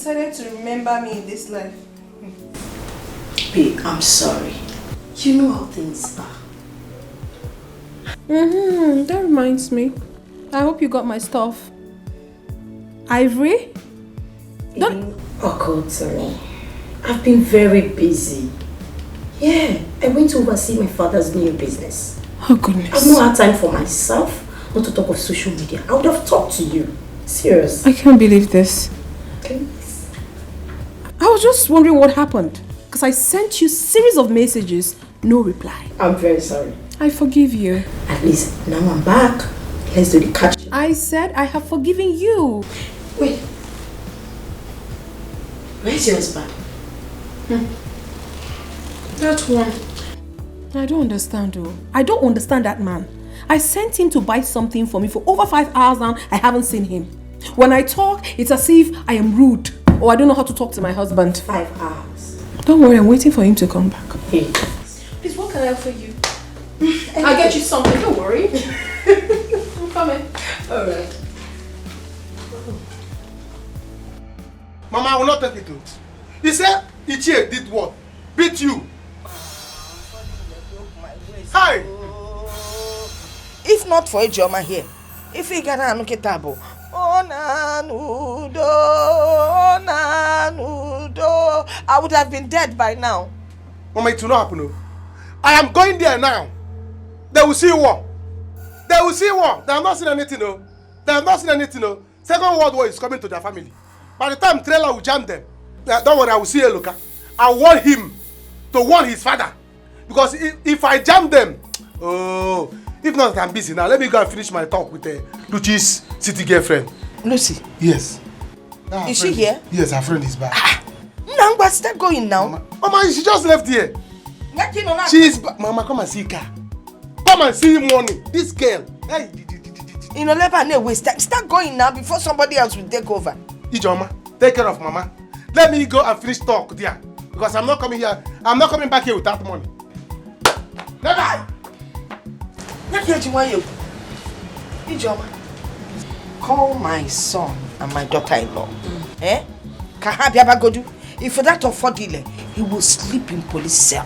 decided to remember me in this life. Babe, I'm sorry. You know how things are. That reminds me. I hope you got my stuff. Ivory? Oh God, sorry. I've been very busy. Yeah, I went to oversee my father's new business. Oh goodness. I've not had time for myself, not to talk of social media. I would have talked to you. Serious. I can't believe this. Please. I was just wondering what happened. Because I sent you a series of messages, no reply. I'm very sorry. I forgive you. At least now I'm back. Let's do the catch. I said I have forgiven you. Wait. Where's your husband? That one. I don't understand though. I don't understand that man. I sent him to buy something for me for over 5 hours now. I haven't seen him. When I talk, it's as if I am rude or I don't know how to talk to my husband. 5 hours. Don't worry, I'm waiting for him to come back. Hey. Please, what can I offer you? I'll get you something, don't worry. I'm coming. Alright. Mama, I will not take it. He said Ichie did what? Beat you. Hi! If not for Ejoma here, if he got a table, I would have been dead by now. Mama, it will not happen. I am going there now. They will see war. They will see war. They have not seen anything. No. They have not seen anything. No. Second World War is coming to their family. By the time trailer will jam them, don't worry, I will see a looker. I want him to warn his father. Because if I jam them, if not, I'm busy now. Let me go and finish my talk with Luci's city girlfriend. Lucy? Yes. Is she here? Yes, her friend is back. No, but start going now. Mama, she just left here. She is back. Mama, come and see her. Come and see him morning. This girl. Hey. You know, let her waste time. Start going now before somebody else will take over. Ijoma, take care of Mama. Let me go and finish talk there. Because I'm not coming here. I'm not coming back here without money. Never. Ijoma, call my son and my daughter-in-law. Kahabiabagodu. If for that Ofodile, he will sleep in police cell.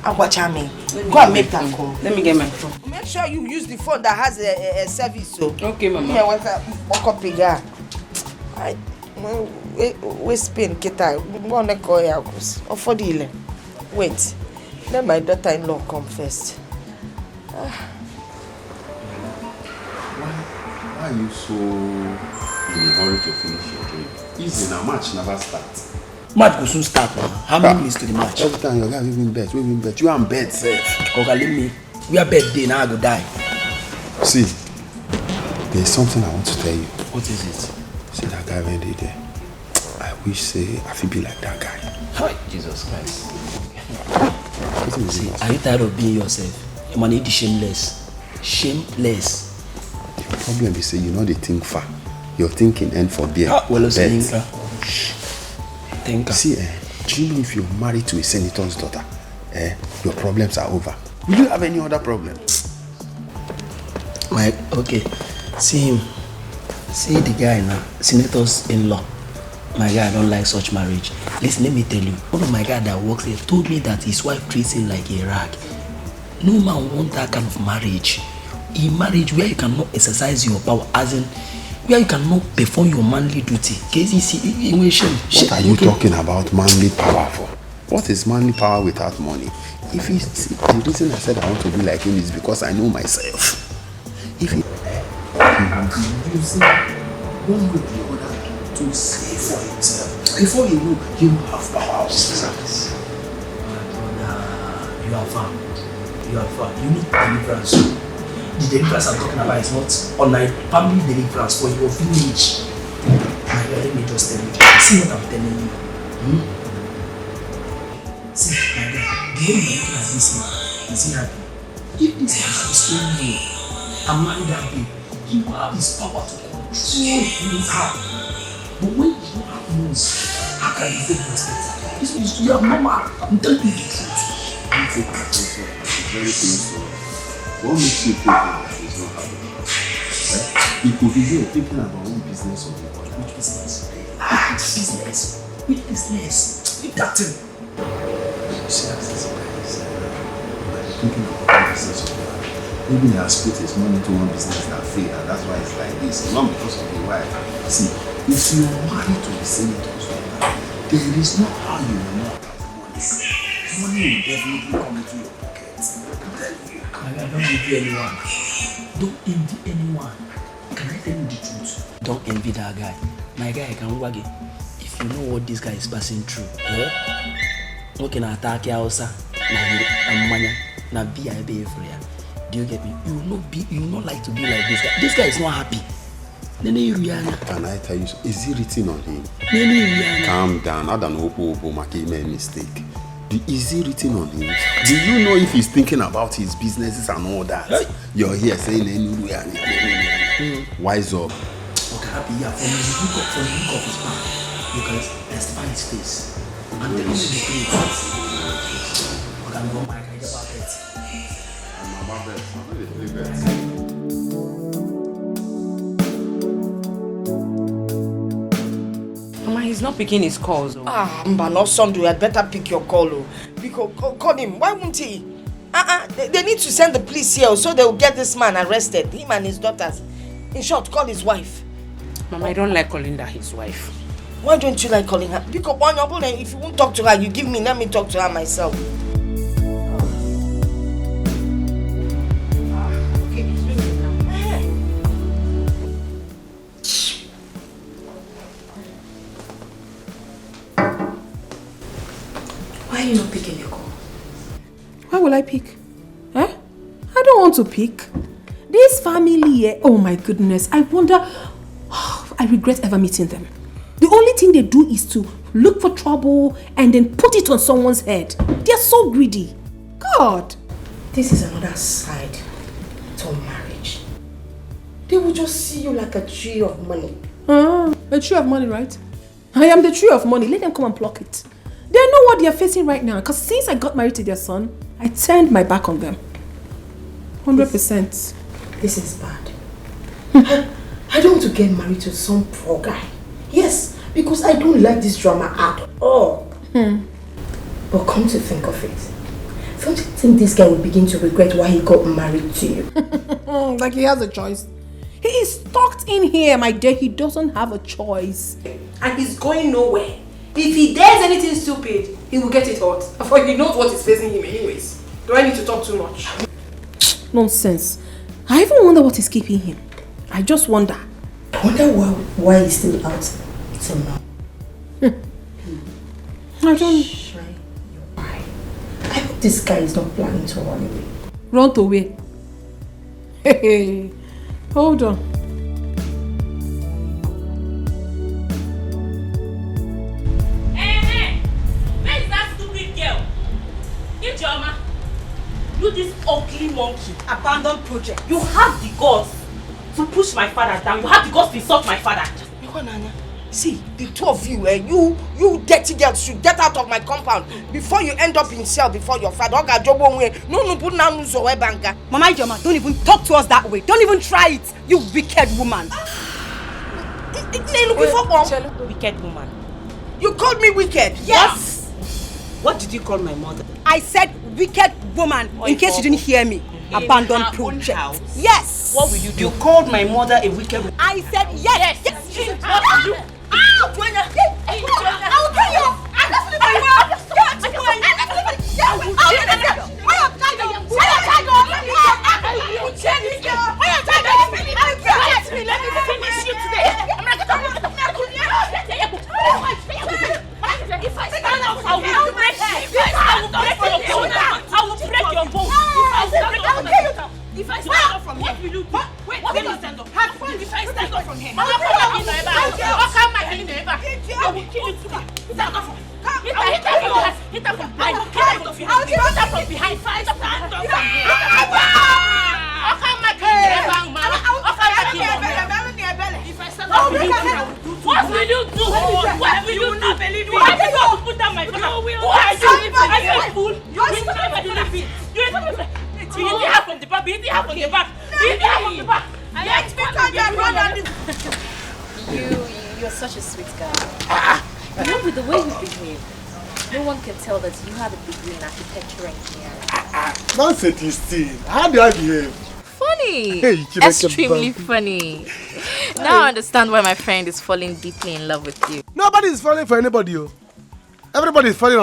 Agwachame, go and make that call. Let me get my phone. Make sure you use the phone that has a service. So. Okay, Mama. Yeah, what's that? Walk up here. We spin kita. Wanna go here? Ofodile. Wait. Let my daughter-in-law come first. Why are you so in a hurry to finish your drink? Easy now, match never starts. Match will soon start now. How many minutes to the match? Every time your guys even bet, we even bet. You are in bed, sir. Okay, leave me. We are bed day now. I go die. See, there's something I want to tell you. What is it? See that guy when they there. I wish say I feel be like that guy. Hi, Jesus Christ. See, are you tired of being yourself? You man, need shameless. Shameless. The problem is say you know they think far. You're thinking end for beer. Well, thinker. See, do you know if you're married to a senator's daughter, your problems are over? Will you have any other problem? Mike, okay. See him. See the guy now, senator's in-law. My guy, I don't like such marriage. Listen, let me tell you. One of my guys that works there told me that his wife treats him like a rag. No man wants that kind of marriage. A marriage where you cannot exercise your power, as in where you cannot perform your manly duty. What are you talking about manly power for? What is manly power without money? If he, the reason I said I want to be like him is because I know myself. If he using one way or the other to save for himself, before you know, he will have power of service. You are far. You are far. You need deliverance. The deliverance I'm talking about is not online family deliverance for your village. My God, let me just tell you. See what I'm telling you. See, my God, the way you're looking at this man, is he happy? If this man is telling you, I'm married that babe, he will have his power to control his heart. But when you don't have news, how can you take respect? This is your mama. I'm telling you the truth. It's very painful. What makes you think that he's not happy? You could be here thinking about one business or the other. Which business? business. Which business? Leave that thing. You see, as this guy is thinking about the business of life. Maybe he has put his money into one business that failed, and that's why it's like this. Not because of the wife. See, if you are married to the senators, there is no how you will not have money. Money will definitely come into your pocket. I'm telling you. I don't envy anyone. Don't envy anyone. Can I tell you the truth? Don't envy that guy. My guy can wag it. If you know what this guy is passing through, looking at attack Hausa, na be everywhere. Do you get me? You will not like to be like this guy. This guy is not happy. Can I tell you? Is it written on him? Calm down. I don't know who made a mistake. Is it written on him? Do you know if he's thinking about his businesses and all that? You're here saying anywhere. Wise up. Okay, happy. Yeah, from the look of his man, you can testify his face. And tell me the truth. Okay, I'm going back. I get about it. Mama, he's not picking his calls. Mba, no son, you had better pick your call. Because call him. Why won't he? They need to send the police here so they will get this man arrested. Him and his daughters. In short, call his wife. Mama, I don't like calling that his wife. Why don't you like calling her? Because if you won't talk to her, you give me, let me talk to her myself. Why are you not picking your call? Why will I pick? Huh? I don't want to pick. This family, oh my goodness, I wonder, I regret ever meeting them. The only thing they do is to look for trouble and then put it on someone's head. They're so greedy. God. This is another side to marriage. They will just see you like a tree of money. A tree of money, right? I am the tree of money. Let them come and pluck it. They know what they are facing right now. Because since I got married to their son, I turned my back on them. 100%. This is bad. I don't want to get married to some poor guy. Yes, because I don't like this drama at all. But come to think of it, don't you think this guy will begin to regret why he got married to you? Like he has a choice. He is stuck in here, my dear. He doesn't have a choice. And he's going nowhere. If he does anything stupid, he will get it hot. For he knows what is facing him anyways. Do I need to talk too much? Nonsense. I even wonder what is keeping him. I just wonder. I wonder why he's still out till now. I don't... Shine your eye. I hope this guy is not planning to run away. Run away? Hey, hold on. Hey, where is that stupid girl? Ijoma, you this ugly monkey, abandoned project. You have the guts to push my father down. You have the guts to insult my father. See, the two of you, you dirty girls should get out of my compound before you end up in cell before your father. Mama Ijoma, don't even talk to us that way. Don't even try it, you wicked woman. Wicked woman. You called me wicked? Yes. What did you call my mother? I said wicked woman, in case you didn't hear me. Abandoned project. Yes. What will you do? You called my mother a wicked woman. I said yes. Yes. What will you? I will kill you. Let me finish you today. If I stand up, I will break you. I will break your bones. If I stand up from here, what will you do? Wait, let me stand up. If I stand up from here, I will kill you today. Stand up from here. Hit her from behind. Hit her from behind. Stand up from here. If I stand up, what will you do? What will you not believe me? Why did you put down my phone? Who are you? Are you a fool? You will never do that. You didn't have from the back. You didn't have from the back. I expect you to run on this. You You're such a sweet guy. You know, with the way you behave, no one can tell that you have a degree in architecture and engineering. Nonsense, you still. How do I behave? Funny. Hey, extremely funny. Now I understand why my friend is falling deeply in love with you. Nobody is falling for anybody. Oh. Everybody is falling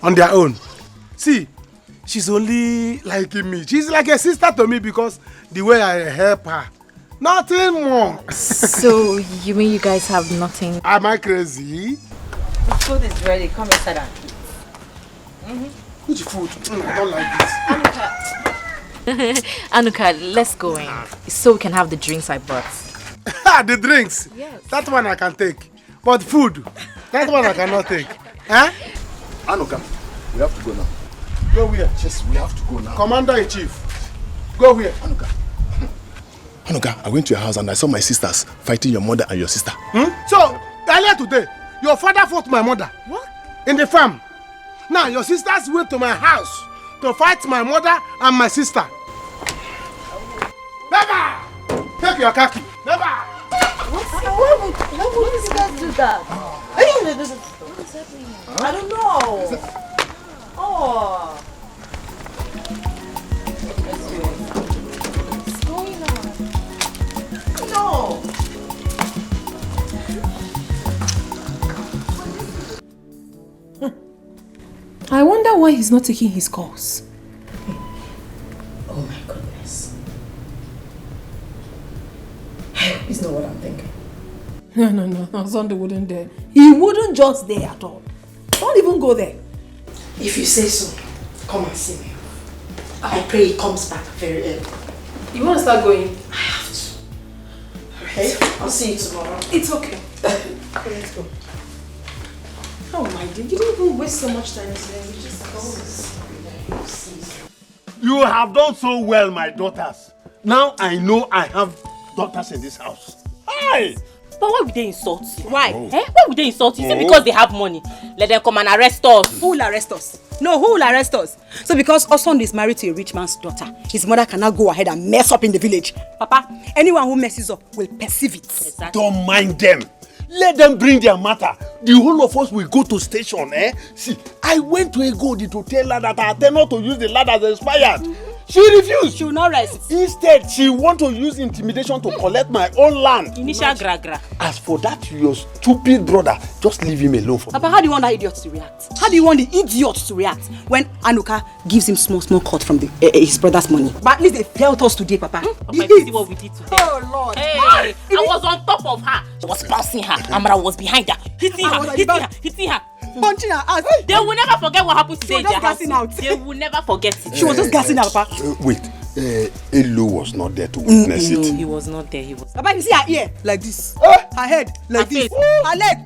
on their own. See, she's only liking me. She's like a sister to me because the way I help her. Nothing more. So, you mean you guys have nothing? Am I crazy? The food is ready. Come inside and eat. Which food? I don't like this. Anuka, let's go in. So we can have the drinks I brought. The drinks? Yes. That one I can take. But food, that one I cannot take. Huh? Anuka, we have to go now. Go where? Yes, we have to go now. Commander-in-Chief. Go where? Anuka, I went to your house and I saw my sisters fighting your mother and your sister. So, earlier today, your father fought my mother. What? In the farm. Now, your sisters went to my house to fight my mother and my sister. Never! Take your khaki. Never! Why would these guys do that? What's happening? I don't know. Oh. What's going on? No. I wonder why he's not taking his calls. Oh my goodness. It's not what I'm thinking. No, Sunday wouldn't dare. He wouldn't just dare at all. Don't even go there. If you say so, come and see me. I pray he comes back very early. You want to start going? I have to. Okay? I'll see you tomorrow. It's okay. Okay, let's go. Oh my dear, you didn't even waste so much time today. You just You have done so well, my daughters. Now I know I have daughters in this house. Hi! But why would they insult you? Why? Why would they insult you? Is it because they have money? Let them come and arrest us. Who will arrest us? No, who will arrest us? So because Oswald is married to a rich man's daughter, his mother cannot go ahead and mess up in the village. Papa, anyone who messes up will perceive it. Exactly. Don't mind them. Let them bring their matter. The whole of us will go to station, See, I went to Egodi to tell her that I intend not to use the lad as expired. She refused. She will not rest. Instead, she want to use intimidation to collect my own land. Initial gra. As for that, your stupid brother, just leave him alone for me. Papa, how do you want that idiot to react? How do you want the idiot to react when Anuka gives him small cut from his brother's money? But at least they felt us today, Papa. Papa, you see what we did today. Oh, Lord. Hey, I was on top of her. I was bouncing her. Amara was behind her. Hitting her. Punching her ass. They will never forget what happened today. She was just gassing out. They will never forget it. She was just gassing out, Papa. Wait, Elo was not there to witness No, it. he was not there. He was. Papa, you see her ear like this. Her head like Her this. face. Her leg.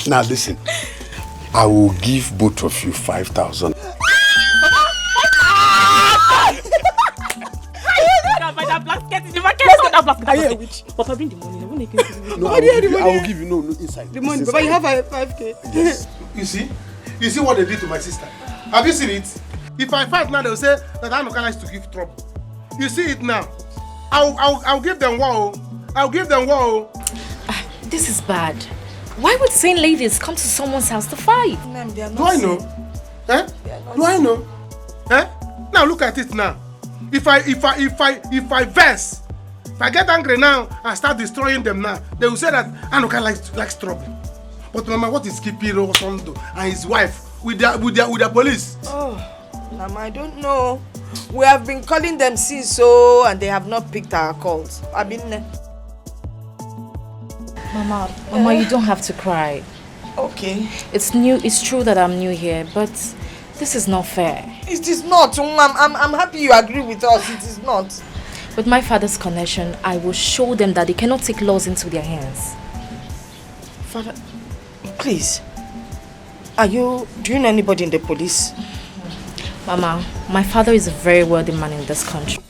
Now listen, I will give both of you 5,000. Buy that basket in the market. Let's get that basket. Are you a witch? Papa, bring the money. No, I will give you no inside. The money, It's Papa, you inside. have 5K. Yes. You see what they did to my sister? Have you seen it? If I fight now, they'll say that Anuka likes to give trouble. You see it now. I'll give them war. I'll give them war. This is bad. Why would sane ladies come to someone's house to fight? Do I know? Do I know? Now look at it now. If I vex, if I get angry now and start destroying them now, they will say that Anuka likes trouble. But Mama, what is keeping Rosondo and his wife with their police? Oh, Mama, I don't know. We have been calling them since so, and they have not picked our calls. I've been there. Mama, you don't have to cry. Okay. It's true that I'm new here, but this is not fair. It is not. I'm happy you agree with us. It is not. With my father's connection, I will show them that they cannot take laws into their hands. Father, please. Do you know anybody in the police? Mama, my father is a very wealthy man in this country.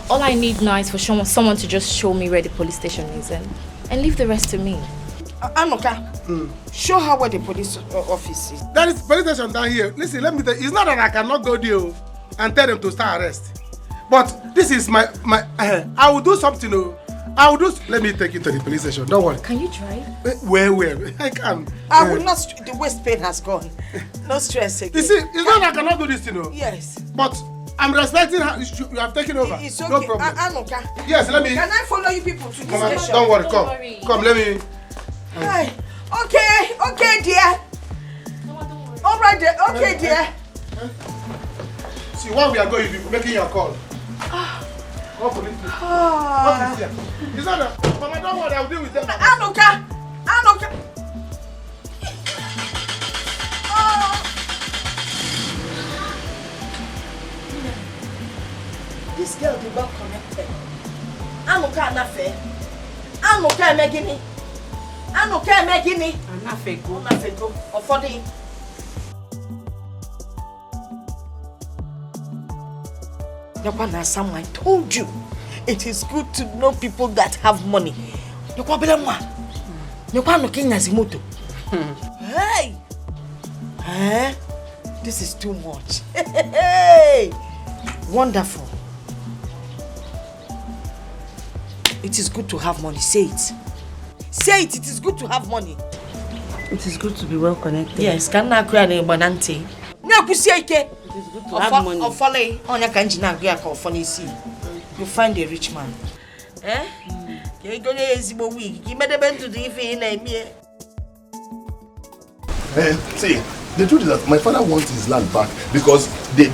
All I need now is for someone to just show me where the police station is and leave the rest to me. Anuka, show her where the police office is. There is police station down here. Listen, let me tell you, it's not that I cannot go there and tell them to start arrest. But this is my I will do something. I will do. Let me take you to the police station. Don't worry. Can you drive? Where? I can. I will not. The waist pain has gone. No stress again. You see, it's not that I cannot do this, Yes. But I'm respecting her. You have taken over. It's okay. No problem. Anuka. Yes, let me. Can I follow you people to this station? Don't worry. Come. Let me. Hi. Okay, dear. All right, dear. Okay, dear. See, while we are going, you'll be making your call. What is here? Is that Mama, don't worry, I'll deal with them. Anuka. This girl did not connect. Anuka Anafe. Anuka Megini. Anafego. Ofodi. Yakwana Sam, I told you. It is good to know people that have money. Yakwa belemwa. Yakwa no Kenya zimoto. Hey. This is too much. Hey. Wonderful. It is good to have money. Say it. Say it. It is good to have money. It is good to be well connected. Yes. Can I create a banante? No, it is good to have money. You find a rich man. You're going to use a week. You made a bend to the See, the truth is that my father wants his land back because the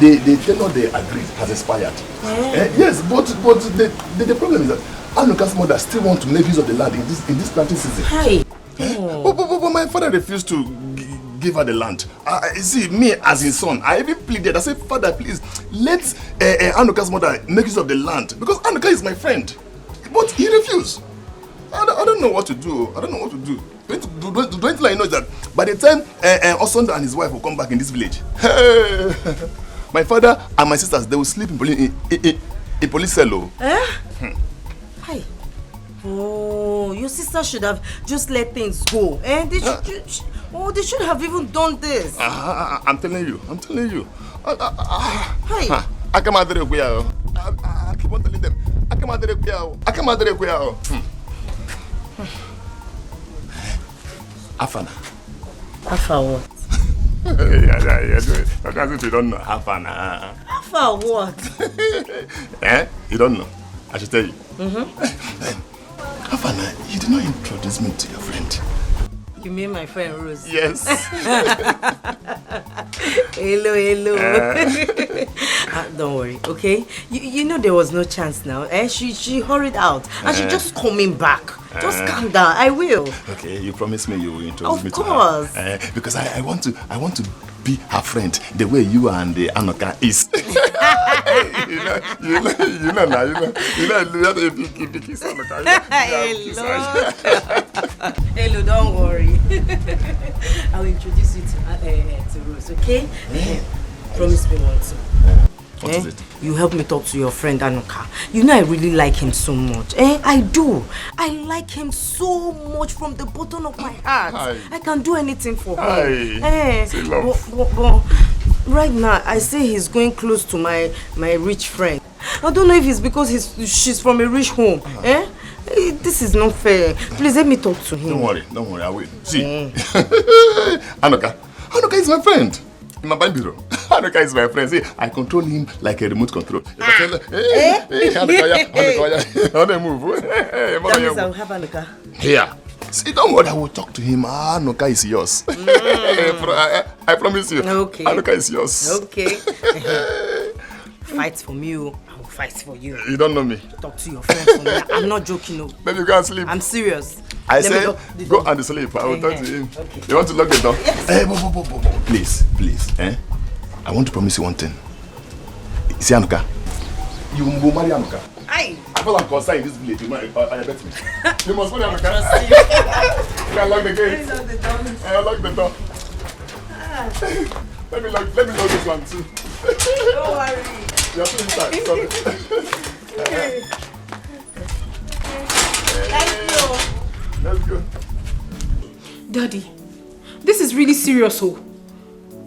tenure they agreed has expired. Yes, but the problem is that Anuka's mother still wants to make use of the land in this planting season. Hi. But my father refused to give her the land. See, me as his son, I even pleaded. I said, Father, please, let Anuka's mother make use of the land because Anuka is my friend. But he refused. I don't know what to do. The only thing I know is that by the time Osunda and his wife will come back in this village, my father and my sisters, they will sleep in police cell. Hi. Oh, your sister should have just let things go. They should have even done this. I'm telling you. Hi. I keep on telling them. I come out there. Afana. Afa what? That's what you don't know. Afana. Afa what? You don't know. I should tell you. Afana, you did not introduce me to your friend. You mean my friend Rose? Yes. Hello. Don't worry, okay? You know there was no chance now. She hurried out and she's just coming back. Just calm down. I will. Okay, you promise me you will introduce me to her. Of course. Because I want to be her friend the way you and the Anuka is. you kiss Anuka. Hello, don't worry. I will introduce you to Rose, okay? Promise me one thing. What is it? You help me talk to your friend Anuka. You know I really like him so much. I do. I like him so much from the bottom of my heart. I can do anything for him. Say love. But right now, I say he's going close to my rich friend. I don't know if it's because she's from a rich home. This is not fair. Please let me talk to him. Don't worry, I will. See, Anuka is my friend. In my bureau. Anuka is my friend. See, I control him like a remote control. If I tell her, Anuka, move. That means I will have Anuka. Yeah. See, don't worry, I will talk to him. Anuka is yours. I promise you. Okay. Anuka is yours. Okay. Fight for me, I will fight for you. You don't know me. Talk to your friend for me. I'm not joking. No. Baby, go and sleep. I'm serious. I said, go and sleep. I will talk to him. Okay. You want to lock the door? Yes. Please. I want to promise you one thing. See, Anuka, you will marry Anuka. I feel like I'm in this village. I bet me. You must marry Anuka. Can I lock the gate? Lock the door. Let me lock this one too. Don't worry. You're still inside. Sorry. Thank you. Let's go. Daddy, this is really serious, oh.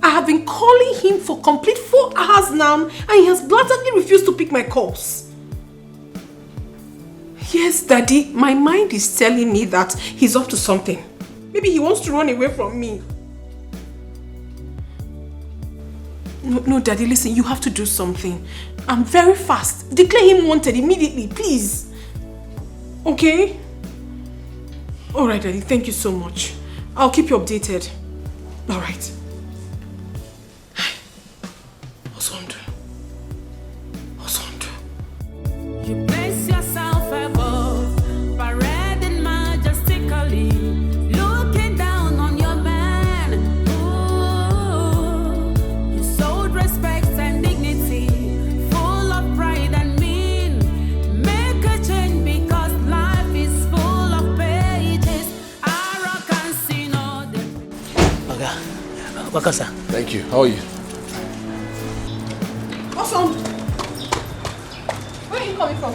I have been calling him for complete 4 hours now and he has blatantly refused to pick my calls. Yes, Daddy, my mind is telling me that he's up to something. Maybe he wants to run away from me. No, Daddy, listen, you have to do something. I'm very fast. Declare him wanted immediately, please. Okay? Alright, Daddy, thank you so much. I'll keep you updated. Alright. You place yourself above, parading majestically, looking down on your man. Ooh, you showed respect and dignity, full of pride and mean. Make a change because life is full of pages. Arrogance in order. Wakasa. Thank you. How are you? Awesome. Where are you coming from?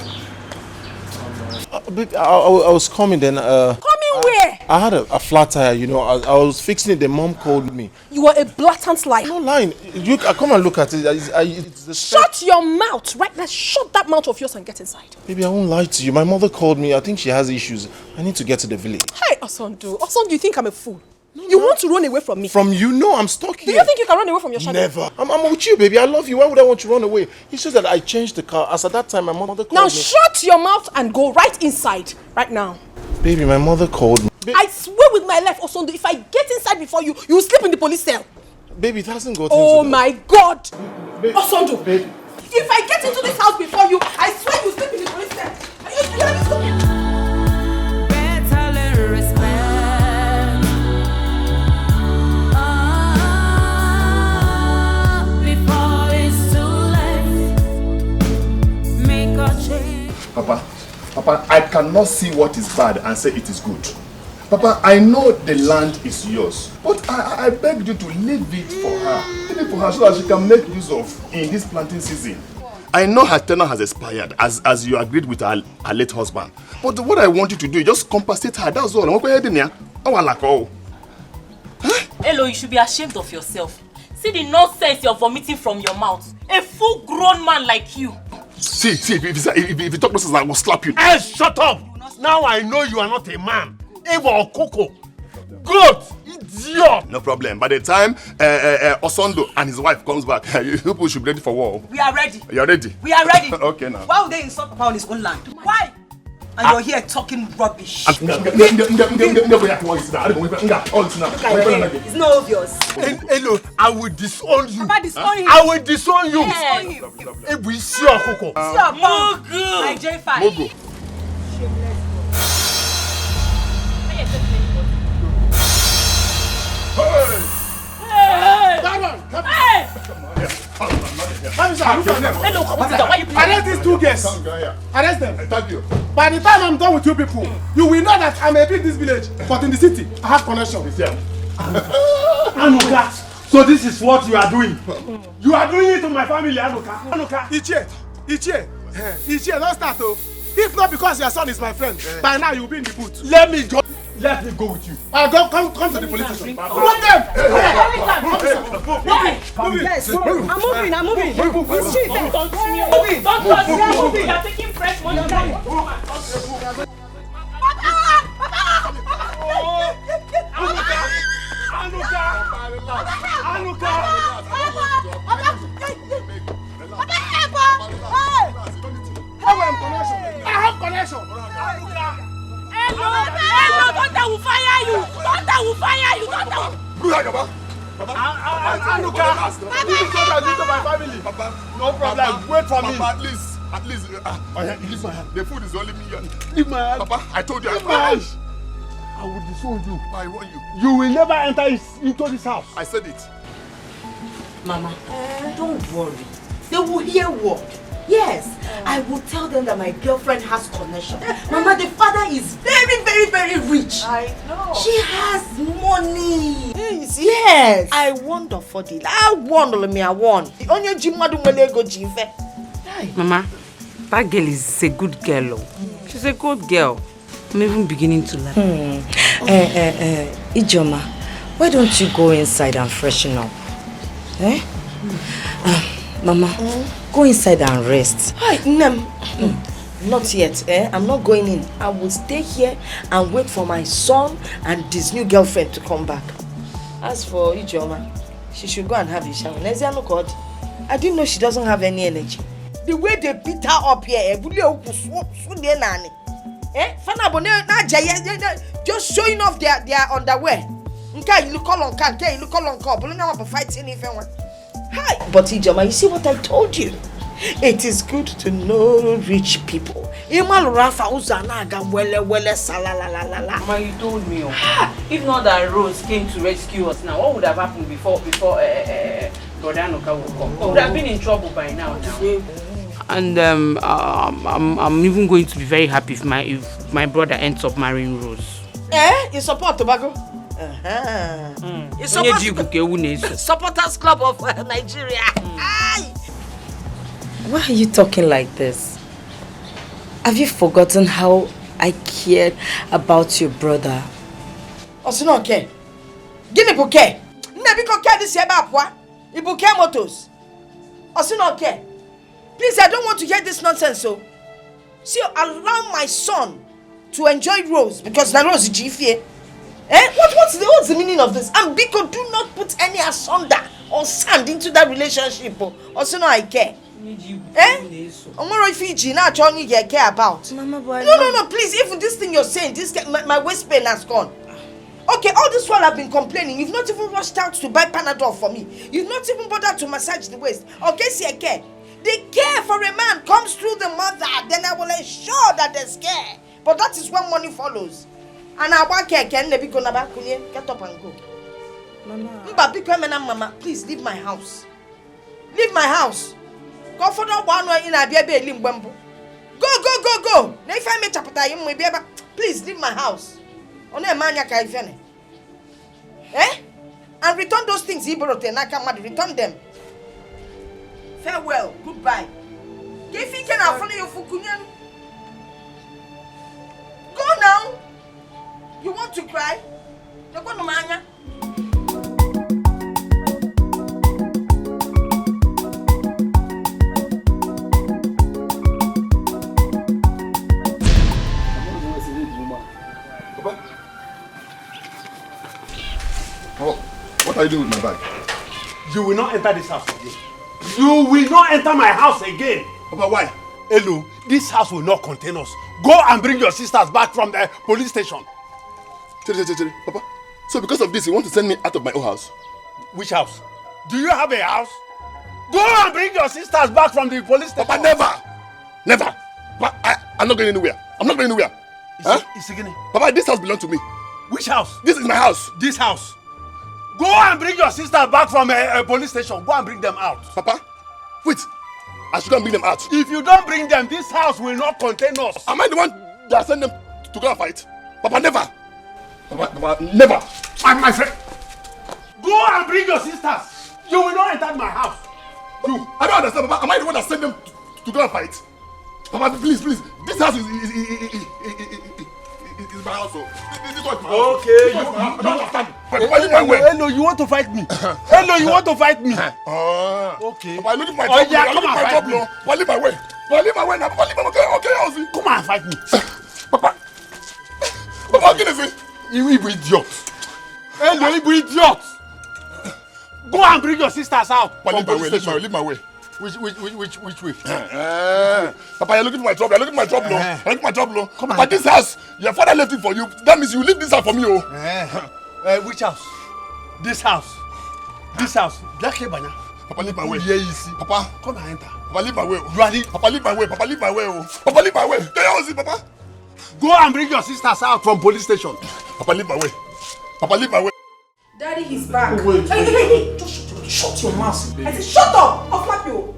I was coming then. Coming where? I had a flat tire, you know. I was fixing it. The mom called me. You are a blatant liar. I'm not lying. You come and look at it. Shut your mouth right now. Shut that mouth of yours and get inside. Baby, I won't lie to you. My mother called me. I think she has issues. I need to get to the village. Hey, Osondu. Osondu, you think I'm a fool? You want to run away from me? From you? No, I'm stuck here. Do you think you can run away from your shadow? Never. I'm with you, baby. I love you. Why would I want to run away? It's just that I changed the car. As at that time, my mother called me. Now shut your mouth and go right inside. Right now. Baby, my mother called me. I swear with my life, Osondu, if I get inside before you, you will sleep in the police cell. Baby, it hasn't got Oh into my God. Osondu. Baby. If I get into this house before you, I swear you sleep in the police cell. Are you stupid? Better learn respect. Before it's too late. Make a change. Papa, I cannot see what is bad and say it is good. Papa, I know the land is yours, but I beg you to leave it for her. Leave it for her so that she can make use of in this planting season. I know her tenure has expired as you agreed with her late husband. But what I want you to do is just compensate her. That's all. Hello, you should be ashamed of yourself. See the nonsense you're vomiting from your mouth. A full-grown man like you. See, if you talk nonsense, I will slap you. Hey, shut up! Now I know you are not a man. Eva or Coco. Good! Idiot! No problem. By the time Osondo and his wife comes back, you people should be ready for war. We are ready. You are ready? We are ready. Okay now. Why would they insult Papa on his own land? Why? And you're here talking rubbish. It's not obvious. Hello, I will disown you. Papa, disown him. I will disown you. Yes. Ebu isi okoko. Mogu. My J5. Mogu. Hello, why you arrest these two guests. Arrest them. Thank you. By the time I'm done with you people, you will know that I may be in this village, but in the city, I have connection with them. Anuka, so this is what you are doing. You are doing it to my family, Anuka. Anuka. Ichie, don't start though. If not because your son is my friend, by now you'll be in the booth. Let me go with you. Come to the police station. Move them! Yes, I'm moving. Don't touch me. You're taking fresh money. I have connection. Hello, Doctor will fire you. Doctor will fire you. Anuka, this is what I do to my family. No problem. Wait for me. Papa, at least, leave my hand. The food is only me. Leave my hand. Papa, I told you. Leave my hand. I will disown you. I want you. You will never enter into this house. I said it. Mama, don't worry. They will hear word. Yes, I will tell them that my girlfriend has connection. Mama, the father is very, very, very rich. I know. She has money. Yes. I wonder for the. I wonder me. I want. The only Jimadu Melego Jive. Mama, that girl is a good girl. She's a good girl. I'm even beginning to like. Ijoma, why don't you go inside and freshen up? Eh? Mama, go inside and rest. Hi, not yet. I'm not going in. I will stay here and wait for my son and his new girlfriend to come back. As for Ijoma, she should go and have a shower. I didn't know she doesn't have any energy. The way they beat her up here, just showing off their underwear. But Ijoma, you see what I told you? It is good to know rich people. Ma, you told me. If not that Rose came to rescue us now, what would have happened before Brother Anuka would come? We would have been in trouble by now. And I'm even going to be very happy if my brother ends up marrying Rose. You support Tobago? Supporters Club of Nigeria. Why are you talking like this? Have you forgotten how I cared about your brother? Osino okay. Give me bouquet. Nebi bouquet this year bapwa. You bouquet motos. Osino okay. Please, I don't want to hear this nonsense. So, see, allow my son to enjoy Rose because the Rose is GFA. What's the meaning of this? And Biko, do not put any asunder or sand into that relationship. Also, no, I care. Fiji, now Johnny, you care about. Mama, boy, no, please. Even this thing you're saying, my waist pain has gone. Okay, all this while I've been complaining, you've not even rushed out to buy Panadol for me. You've not even bothered to massage the waist. Okay, see, I care. The care for a man comes through the mother, then I will ensure that there's care. But that is when money follows. And I want care, get up and go. Mama, please leave my house. Leave my house. Go for the one in a baby limbembo. Go. If I make chapter, please leave my house. And return those things he brought and I can return them. Farewell, goodbye. If you can afford your fukunyan. Go now. You want to cry? You're going to mania. What are you doing with my bag? You will not enter this house again. You will not enter my house again. Papa, why? Hello, this house will not contain us. Go and bring your sisters back from the police station. Papa, so because of this, you want to send me out of my own house? Which house? Do you have a house? Go and bring your sisters back from the police station. Papa, never. Papa, I'm not going anywhere. Papa, this house belongs to me. Which house? This is my house. This house. Go and bring your sisters back from a police station. Go and bring them out. Papa, wait. I should go and bring them out. If you don't bring them, this house will not contain us. Am I the one that sent them to go and fight? Papa, never. Papa, never. I'm my friend. Go and bring your sisters. You will not enter my house. You, I don't understand, Papa. Am I the one that sent them to go and fight? Papa, please. This house is my house. This is my house. Okay, you don't understand. Hello, you want to fight me? Hello, you want to fight me? Okay. Papa, look at my job. Yeah, come and fight me. Papa, leave my way. Papa, okay, Ozzy. Come and fight me. Papa, what can I say? You idiot. Hello, you idiot. Go and bring your sisters out. Papa, leave my way. Which way? Papa, you're looking for my trouble. You're looking for my trouble. Come on. But this house, your father left it for you. That means you leave this house for me, which house? This house. Black Ebanya. Papa, leave my way. Yeah, you see. Papa, come and enter. Papa, leave my way. Papa, leave my way. Papa, leave my way. Papa, leave my way. Can you see, Papa? Go and bring your sisters out from police station. Papa, leave my way. Papa, leave my way. Daddy, he's back. Wait. Hey. Just shut your mouth. I said, shut up. I'll slap you.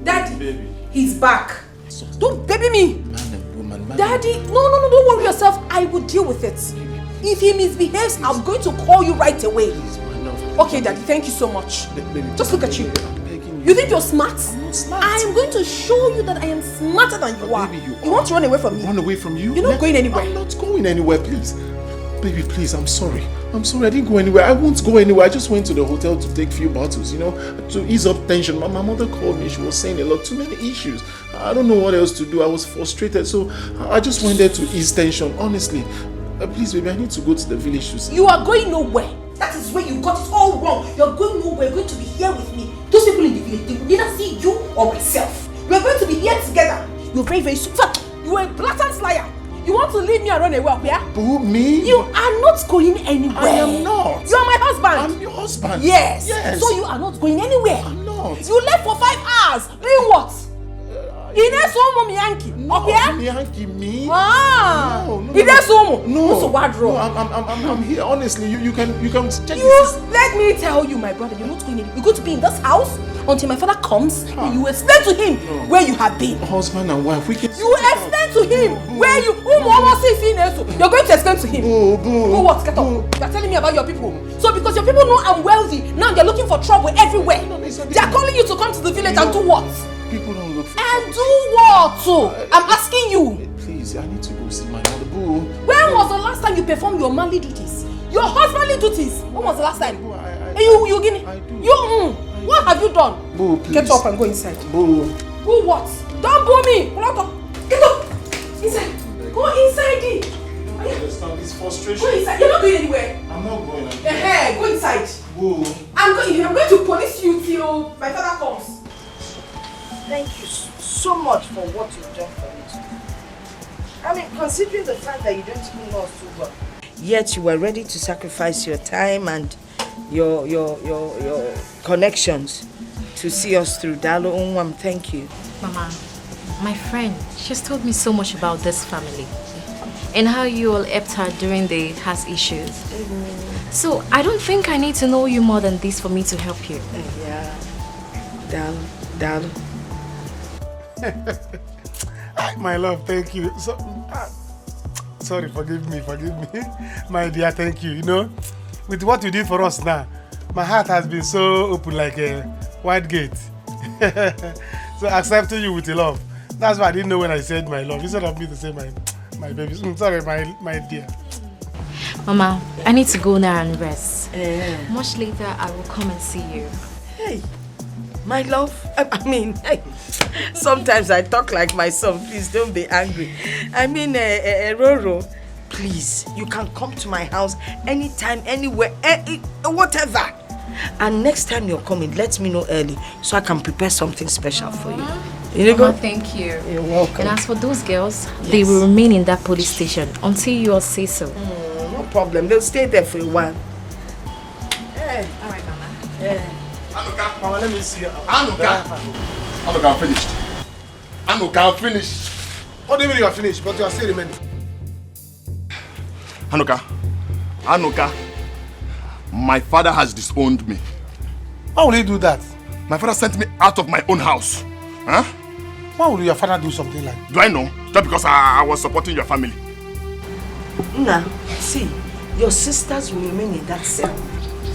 Daddy, baby. He's back. Don't baby me. Daddy, no, don't worry yourself. I will deal with it. If he misbehaves, I'm going to call you right away. Okay, Daddy, thank you so much. Just look at you. You think you're smart? I'm not smart. I am going to show you that I am smarter than you are. You want to run away from me? Run away from you? You're not going anywhere. I'm not going anywhere, please. Baby, please, I'm sorry. I'm sorry, I didn't go anywhere. I won't go anywhere. I just went to the hotel to take a few bottles, you know, to ease up tension. My mother called me. She was saying a lot, too many issues. I don't know what else to do. I was frustrated, so I just went there to ease tension, honestly. Please, baby, I need to go to the village to see. You are going nowhere. That is where you got it all wrong. You are going nowhere. You're going to be here with me. Those people in the village, they will neither see you or myself. We are going to be here together. You're very, very super. You are a blatant liar. You want to leave me and run away, yeah? Who, me? You are not going anywhere. I am not. You are my husband. I'm your husband. Yes. Yes. So you are not going anywhere. I'm not. You left for 5 hours. Doing what? Ines Omo Yankee. No, okay? Yankee, me? Ah. No, no. Ines Omo. No. So what wrong? No, I'm here. Honestly, you can check this. Let me tell you, my brother, you're not going anywhere. You're going to be in this house until my father comes. And you explain to him where you have been. Husband and wife, we can. You explain to him where you. You're going to explain to him. Boo, what? Get up. You're telling me about your people. So because your people know I'm wealthy, now they're looking for trouble everywhere. They're calling you to come to the village and do what? People don't look for and do what? So I'm asking you. Please, I need to go see my mother. Boo. When was the last time you performed your manly duties? Your husbandly duties? When was the last time? You give me. What have you done? Boo, please. Get up and go inside. Boo. Boo what? Don't boo me. Get up. Inside. Go inside. I understand this frustration. Go inside. You're not going anywhere. I'm not going. Go inside. Boo. I'm going to police you till my father comes. Thank you so much for what you've done for me. I mean, considering the fact that you don't even know us too well, yet you were ready to sacrifice your time and your connections to see us through. Dalo Unwam, thank you. Mama, my friend, she's told me so much about this family and how you all helped her during the house issues. So I don't think I need to know you more than this for me to help you. Yeah. Dalo. My love, thank you. So, sorry, forgive me. My dear, thank you. You know, with what you did for us now, my heart has been so open like a wide gate. So accepting you with love. That's why I didn't know when I said my love. Instead of me to say my baby. Sorry, my dear. Mama, I need to go now and rest. Much later, I will come and see you. Hey, my love. I mean, hey. Sometimes I talk like my son. Please don't be angry. I mean, Roro, please, you can come to my house anytime, anywhere, whatever. And next time you're coming, let me know early so I can prepare something special for you. Mama, thank you. You're welcome. And as for those girls, they will remain in that police station until you all say so. No problem. They'll stay there for a while. All right, Mama. Anuka, Mama, let me see you. Anuka, I'm finished. Anuka, I'm finished. What do you mean you are finished, but you are still remaining? Anuka, my father has disowned me. How will he do that? My father sent me out of my own house. Huh? Why would your father do something like that? Do I know? Just because I was supporting your family. Nah, see, your sisters will remain in that cell.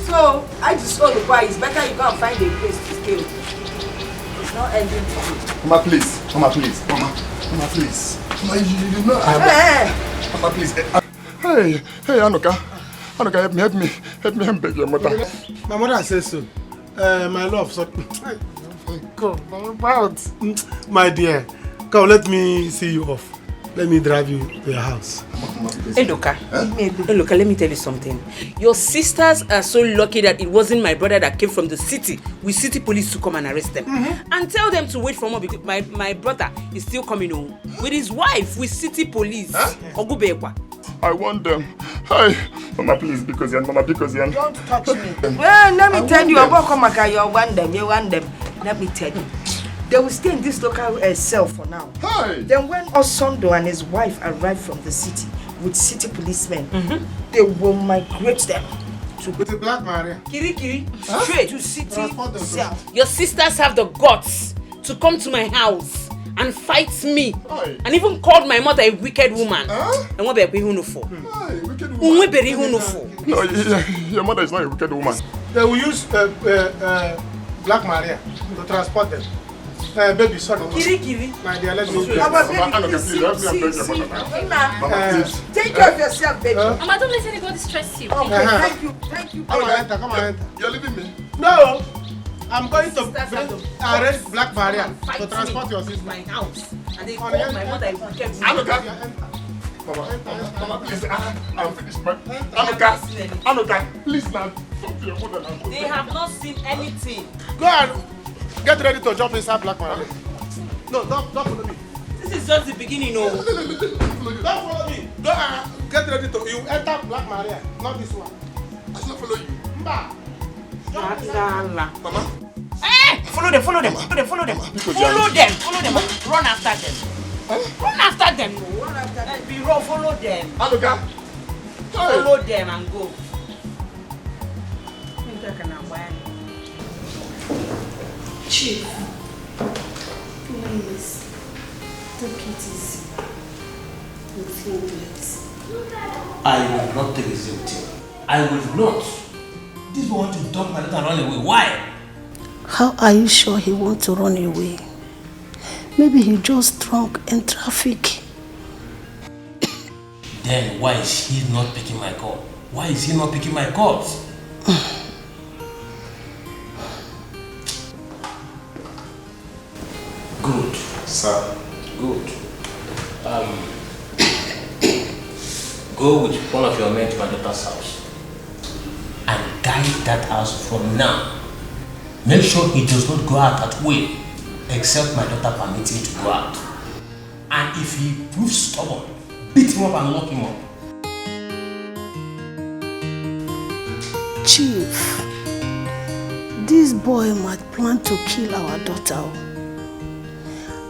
So, I just told the boy, it's better you go and find a place to stay. It's not ending for me. Mama, please. Mama, please. Mama, please. Mama, you know Mama, please. Hey, Anuka. Anuka, help me. Help beg your mother. My mother says so. My love, so... Come, my dear. Come, let me see you off. Let me drive you to your house. Eloka, let me tell you something. Your sisters are so lucky that it wasn't my brother that came from the city with city police to come and arrest them. And tell them to wait for more because my brother is still coming home with his wife with city police. I want them. Hey, Mama, please, because you don't touch me. Well, let me tell you, you want them. Let me tell you. They will stay in this local cell for now. Hey. Then when Osondo and his wife arrive from the city with city policemen, they will migrate them to with the Black Maria. Kiri, straight to city cell. Your sisters have the guts to come to my house and fight me. Hey. And even called my mother a wicked woman. And what be for? Wicked woman. No, your mother is not a wicked woman. They will use Black Maria to transport them. Baby, sorry. Kiri. My dear, let me Mama, please. Take care of yourself, baby. Mama, don't let anybody stress you. Okay, thank you. Come on, enter. You're leaving me? No! I'm going to arrange black barrier to transport your sister. My house. And they call my mother kept me. Mama, please. I'm finished. Anuka, please now. Talk to your mother now. They have not seen anything. Go and get ready to jump inside black barrier. No, don't follow me. This is just the beginning, no. Don't follow me. Go and get ready to. You enter black barrier, not this one. I should follow you. Mba. Mama. Hey! Follow them. Follow them. Run after them. Run after them. Be raw, follow them. Anuka. Follow them and go. Chief, please, take it easy. With him, please. I will not take it easy. I will not. This boy want to dump my daughter and run away. Why? How are you sure he wants to run away? Maybe he just drunk in traffic. Then why is he not picking my call? Why is he not picking my calls? Good. Sir. Good. Go with one of your men to my daughter's house and guide that house from now. Make sure he does not go out that way except my daughter permits him to go out. And if he proves stubborn, beat him up and lock him up. Chief, this boy might plan to kill our daughter.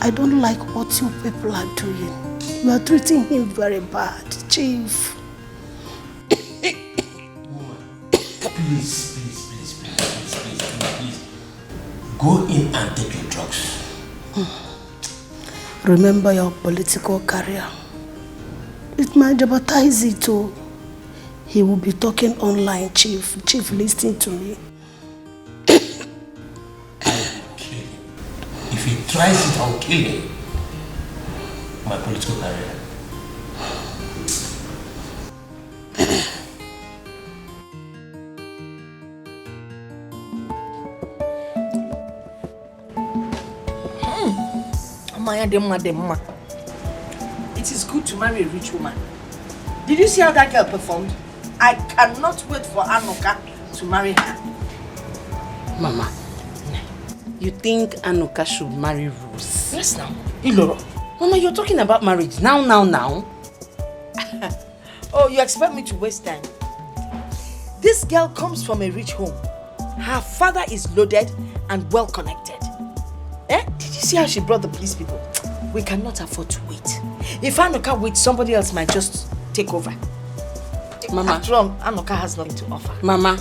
I don't like what you people are doing. You are treating him very bad, Chief. Please. Go in and take your drugs. Remember your political career. It might jeopardize it too. He will be talking online, Chief. Chief, listen to me. I will kill him. If he tries it, I'll kill him. My political career. It is good to marry a rich woman. Did you see how that girl performed? I cannot wait for Anuka to marry her. Mama, you think Anuka should marry Rose? Yes, now. Iloro. Mama, you're talking about marriage now. Oh, you expect me to waste time? This girl comes from a rich home. Her father is loaded and well connected. Did you see how she brought the police people? We cannot afford to wait. If Anuka waits, somebody else might just take over. Mama. After all, Anuka has nothing to offer. Mama,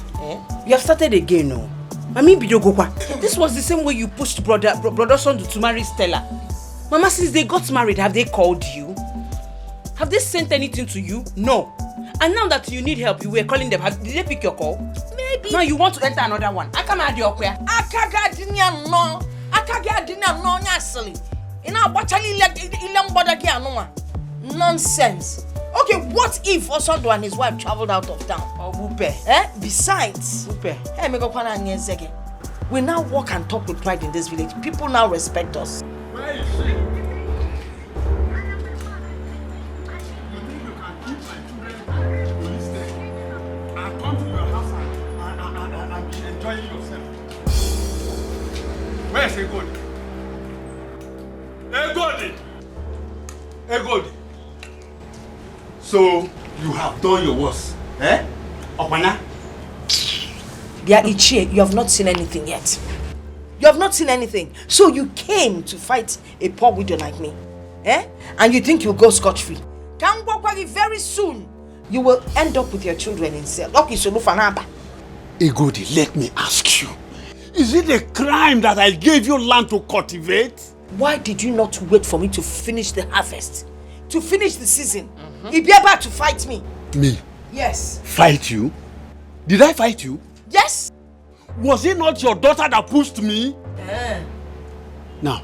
you have started again, no? This was the same way you pushed brother son to marry Stella. Mama, since they got married, have they called you? Have they sent anything to you? No. And now that you need help, you were calling them. Did they pick your call? Maybe. Now you want to enter another one. I come out your prayer. Nonsense. Okay, what if Osondo and his wife traveled out of town? Besides, we now walk and talk with pride in this village. People now respect us. Where is she? Where's Egodi? Egodi! So, you have done your worst, eh? Opana? Yeah, Ichie, you have not seen anything yet. You have not seen anything. So you came to fight a poor widow like me. And you think you'll go scot-free. Very soon, you will end up with your children in cell. Egodi, let me ask you. Is it a crime that I gave you land to cultivate? Why did you not wait for me to finish the harvest? To finish the season? He'd be about to fight me. Me? Yes. Fight you? Did I fight you? Yes. Was it not your daughter that pushed me? Now,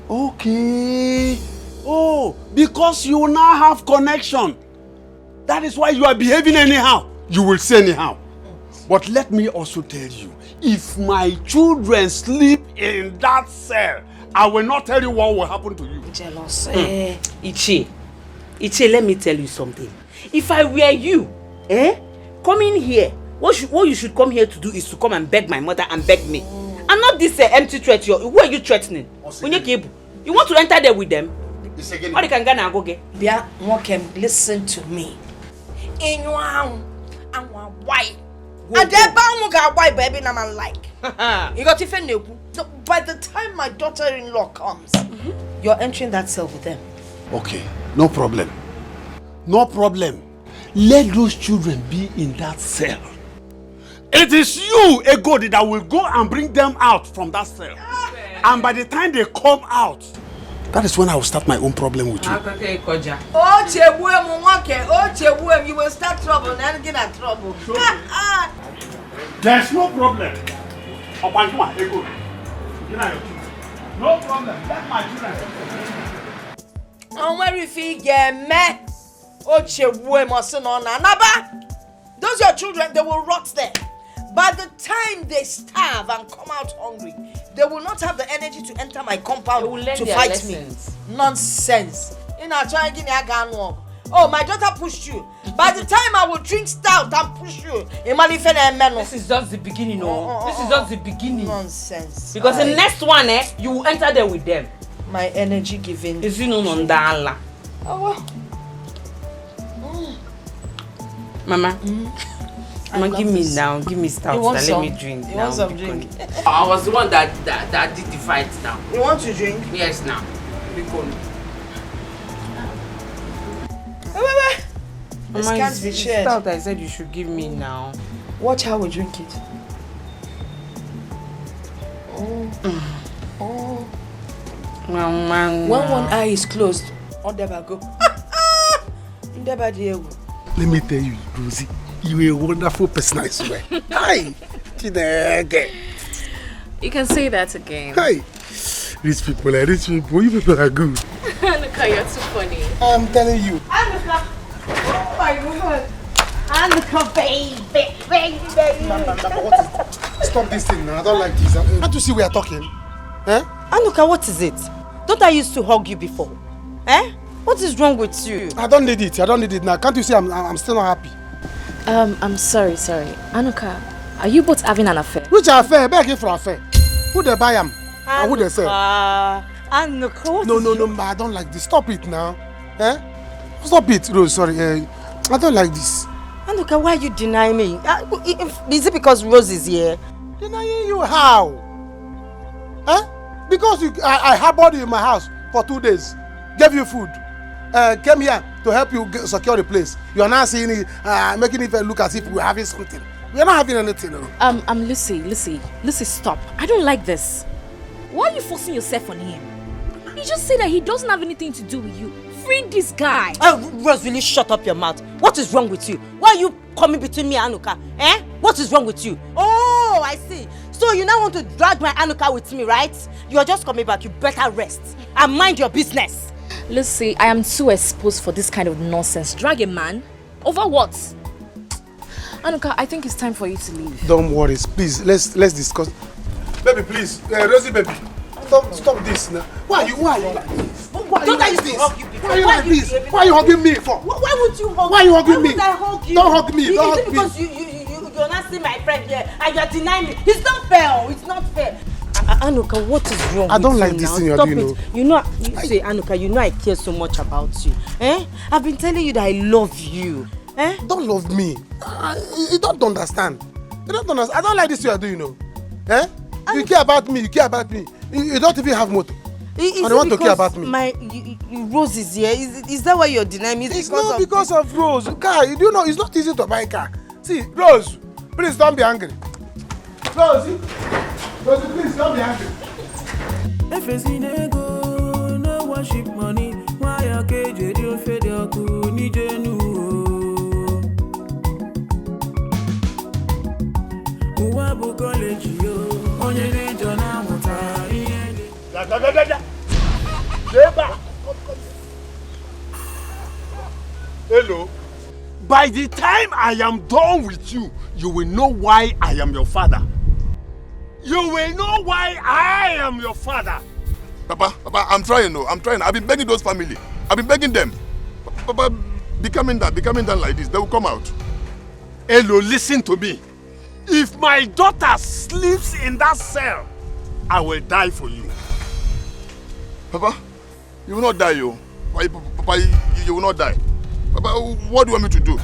Okay. Oh, because you now have connection. That is why you are behaving anyhow. You will say anyhow. But let me also tell you, if my children sleep in that cell, I will not tell you what will happen to you. Jealous. Ichi, let me tell you something. If I were you, coming here, what you should come here to do is to come and beg my mother and beg me. And not this empty threat. Who are you threatening? You want to enter there with them? Or you can go get? Bia, listen to me. In your house, and why? And then why baby na man like. You got if new. By the time my daughter-in-law comes, you're entering that cell with them. Okay, no problem. No problem. Let those children be in that cell. It is you, a God, that will go and bring them out from that cell. And by the time they come out, that is when I will start my own problem with you. You will start trouble and get in trouble. There's no problem. No problem. Let my children. And where if he get me? Those your children, they will rot there. By the time they starve and come out hungry, they will not have the energy to enter my compound to fight lessons. Me. Nonsense. Oh, my daughter pushed you. By the time I will drink stout and push you, this is just the beginning, This is just the beginning. Nonsense. Because the next one, you will enter there with them. My energy giving. Is you on the Mama. Mama, give me now. Give me stout. Let me drink. You want some drink? I was the one that did the fight now. You want to drink? Yes, now. This can't be shared. Stout I said you should give me now. Watch how we drink it. Mama. When one eye is closed, on the go. Let me tell you, Rosie, you are a wonderful person, I swear. Hi! You can say that again. Hi! Rich people, you people are good. Anuka, you're too funny. I'm telling you. Anuka! Oh my God! Anuka, baby! Stop this thing now, I don't like this. Can't you see we are talking? Anuka, what is it? Don't I used to hug you before? What is wrong with you? I don't need it now. Can't you see I'm still not happy? I'm sorry. Anuka, are you both having an affair? Which affair? Begging for affair. Who they buy them? And who they sell? Anuka, what No, I don't like this. Stop it now. Stop it, Rose, sorry. I don't like this. Anuka, why are you denying me? Is it because Rose is here? Denying you how? Because I harbored you in my house for 2 days. Gave you food. Came here to help you secure the place. You are now seeing it, making it look as if we're having something. We're not having anything. Lucy, stop. I don't like this. Why are you forcing yourself on him? He just said that he doesn't have anything to do with you. Free this guy. Rose, really shut up your mouth. What is wrong with you? Why are you coming between me and Anuka? What is wrong with you? Oh, I see. So you now want to drag my Anuka with me, right? You're just coming back. You better rest and mind your business. Lucy, I am too exposed for this kind of nonsense. Drag a man? Over what? Anuka, I think it's time for you to leave. Don't worry, please. Let's discuss. Baby, please. Rosie, baby. Stop this now. Why are you like this? Why are you like this? Why are you like this? Why are you hugging me for? Why would you hug me? Why are you hugging me? Why would I hug you? Don't hug me. Is it because you're not seeing my friend here and you're denying me? It's not fair. It's not fair. Anuka, what is wrong with you now? I don't like this thing you're doing. You say, Anuka, you know I care so much about you. I've been telling you that I love you. Don't love me. You don't understand. You don't understand. I don't like this you're doing, You care about me. You care about me. You don't even have motor. And you want to care about me. Rose is here. Is that why you're denying me? It's not because of Rose. Car, you know, it's not easy to buy a car. See, Rose, please don't be angry. Rose, please don't be angry. If it's in ego, no worship money. Why are KJ do fed your kuni genu? Uwabu college yo, onye ne jona muta. hello. By the time I am done with you, you will know why I am your father. You will know why I am your father. Papa, I'm trying, no. I'm trying. I've been begging those family. I've been begging them. Papa, becoming down like this, they will come out. Hello, listen to me. If my daughter sleeps in that cell, I will die for you. Papa, you will not die, yo. Papa, you will not die. Papa, what do you want me to do?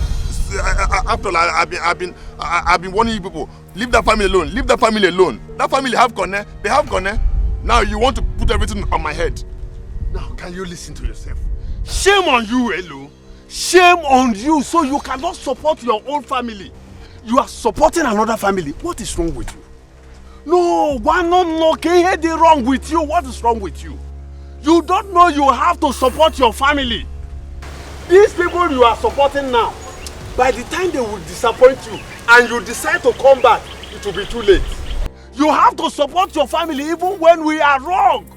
After all, I've been warning you people. Leave that family alone. Leave that family alone. That family have gone. They have gone. Now you want to put everything on my head. Now, can you listen to yourself? Shame on you, Elo. Shame on you, so you cannot support your own family. You are supporting another family. What is wrong with you? No, what is wrong with you? What is wrong with you? You don't know you have to support your family. These people you are supporting now, by the time they will disappoint you and you decide to come back, it will be too late. You have to support your family even when we are wrong.